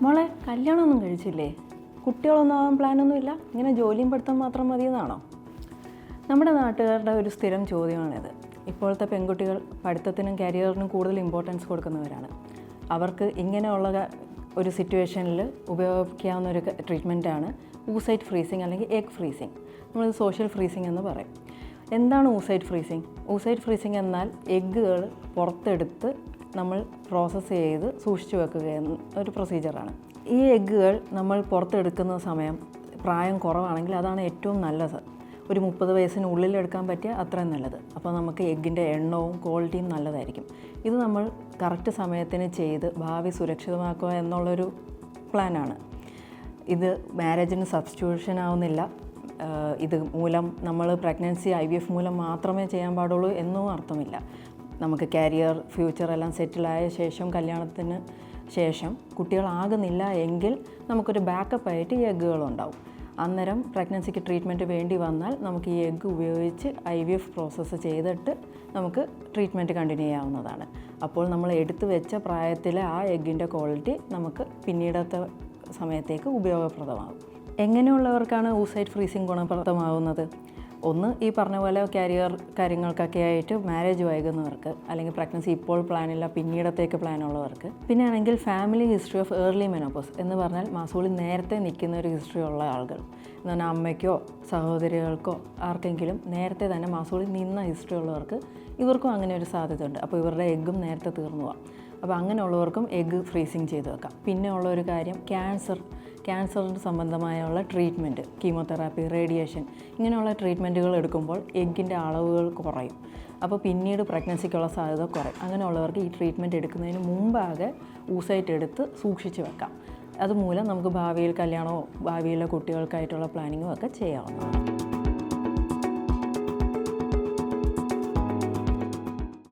മോളെ കല്യാണമൊന്നും കഴിച്ചില്ലേ? കുട്ടികളൊന്നും ആവാൻ പ്ലാനൊന്നുമില്ല? ഇങ്ങനെ ജോലിയും പഠിത്തം മാത്രം മതിയെന്നാണോ? നമ്മുടെ നാട്ടുകാരുടെ ഒരു സ്ഥിരം ചോദ്യമാണിത്. ഇപ്പോഴത്തെ പെൺകുട്ടികൾ പഠിത്തത്തിനും കരിയറിനും കൂടുതൽ ഇമ്പോർട്ടൻസ് കൊടുക്കുന്നവരാണ്. അവർക്ക് ഇങ്ങനെയുള്ള ഒരു സിറ്റുവേഷനിൽ ഉപയോഗിക്കാവുന്ന ഒരു ട്രീറ്റ്മെൻറ്റാണ് ഊസൈറ്റ് ഫ്രീസിങ് അല്ലെങ്കിൽ എഗ് ഫ്രീസിങ്. നമ്മളത് സോഷ്യൽ ഫ്രീസിങ് എന്ന് പറയും. എന്താണ് ഊസൈറ്റ് ഫ്രീസിങ്? ഊസൈറ്റ് ഫ്രീസിങ് എന്നാൽ എഗ്ഗുകൾ പുറത്തെടുത്ത് നമ്മൾ പ്രോസസ്സ് ചെയ്ത് സൂക്ഷിച്ചു വെക്കുക എന്ന ഒരു പ്രൊസീജിയറാണ്. ഈ എഗ്ഗുകൾ നമ്മൾ പുറത്തെടുക്കുന്ന സമയം പ്രായം കുറവാണെങ്കിൽ അതാണ് ഏറ്റവും നല്ലത്. ഒരു 30 വയസ്സിനുള്ളിൽ എടുക്കാൻ പറ്റിയ അത്രയും നല്ലത്. അപ്പോൾ നമുക്ക് എഗ്ഗിൻ്റെ എണ്ണവും ക്വാളിറ്റിയും നല്ലതായിരിക്കും. ഇത് നമ്മൾ കറക്റ്റ് സമയത്തിന് ചെയ്ത് ഭാവി സുരക്ഷിതമാക്കുക എന്നുള്ളൊരു പ്ലാനാണ്. ഇത് മാരേജിന് സബ്സ്റ്റിറ്റ്യൂഷൻ ആവുന്നില്ല. ഇത് മൂലം നമ്മൾ പ്രഗ്നൻസി IVF മൂലം മാത്രമേ ചെയ്യാൻ പാടുള്ളൂ എന്നും അർത്ഥമില്ല. നമുക്ക് കരിയർ ഫ്യൂച്ചർ എല്ലാം സെറ്റിലായ ശേഷം കല്യാണത്തിന് ശേഷം കുട്ടികളാകുന്നില്ല എങ്കിൽ നമുക്കൊരു ബാക്കപ്പായിട്ട് ഈ എഗ്ഗുകളുണ്ടാവും. അന്നേരം പ്രഗ്നൻസിക്ക് ട്രീറ്റ്മെൻറ്റ് വേണ്ടി വന്നാൽ നമുക്ക് ഈ എഗ്ഗ് ഉപയോഗിച്ച് IVF പ്രോസസ്സ് ചെയ്തിട്ട് നമുക്ക് ട്രീറ്റ്മെൻറ്റ് കണ്ടിന്യൂ ചെയ്യാവുന്നതാണ്. അപ്പോൾ നമ്മൾ എടുത്തു വെച്ച പ്രായത്തിലെ ആ എഗ്ഗിൻ്റെ ക്വാളിറ്റി നമുക്ക് പിന്നീടത്തെ സമയത്തേക്ക് ഉപയോഗപ്രദമാകും. എങ്ങനെയുള്ളവർക്കാണ് ഊസൈറ്റ് ഫ്രീസിങ് ഗുണപ്രദമാകുന്നത്? ഒന്ന്, ഈ പറഞ്ഞ പോലെ കരിയർ കാര്യങ്ങൾക്കൊക്കെ ആയിട്ട് മാരേജ് വൈകുന്നവർക്ക്, അല്ലെങ്കിൽ പ്രഗ്നൻസി ഇപ്പോൾ പ്ലാനില്ല പിന്നീടത്തേക്ക് പ്ലാനുള്ളവർക്ക്. പിന്നെ ആണെങ്കിൽ family history of early menopause എന്ന് പറഞ്ഞാൽ മാസോളിൽ നേരത്തെ നിൽക്കുന്ന ഒരു ഹിസ്റ്ററി ഉള്ള ആളുകൾ എന്ന് പറഞ്ഞാൽ അമ്മയ്ക്കോ സഹോദരികൾക്കോ ആർക്കെങ്കിലും നേരത്തെ തന്നെ മാസോളിൽ നിന്ന ഹിസ്റ്ററി ഉള്ളവർക്ക് ഇവർക്കും അങ്ങനെ ഒരു സാധ്യത ഉണ്ട്. അപ്പോൾ ഇവരുടെ എഗ്ഗും നേരത്തെ തീർന്നു പോകാം. അപ്പോൾ അങ്ങനെയുള്ളവർക്കും എഗ്ഗ് ഫ്രീസിങ് ചെയ്ത് വെക്കാം. പിന്നെ ഉള്ള ഒരു കാര്യം ക്യാൻസറിന് സംബന്ധമായുള്ള ട്രീറ്റ്മെൻറ്റ്, കീമോതെറാപ്പി, റേഡിയേഷൻ ഇങ്ങനെയുള്ള ട്രീറ്റ്മെൻറ്റുകൾ എടുക്കുമ്പോൾ എഗ്ഗിൻ്റെ അളവുകൾ കുറയും. അപ്പോൾ പിന്നീട് പ്രഗ്നൻസിക്കുള്ള സാധ്യത കുറയും. അങ്ങനെയുള്ളവർക്ക് ഈ ട്രീറ്റ്മെൻറ്റ് എടുക്കുന്നതിന് മുമ്പാകെ ഊസൈറ്റ് എടുത്ത് സൂക്ഷിച്ച് വെക്കാം. അതുമൂലം നമുക്ക് ഭാവിയിൽ കല്യാണമോ ഭാവിയിലെ കുട്ടികൾക്കായിട്ടുള്ള പ്ലാനിങ്ങോ ഒക്കെ ചെയ്യാവുന്നതാണ്.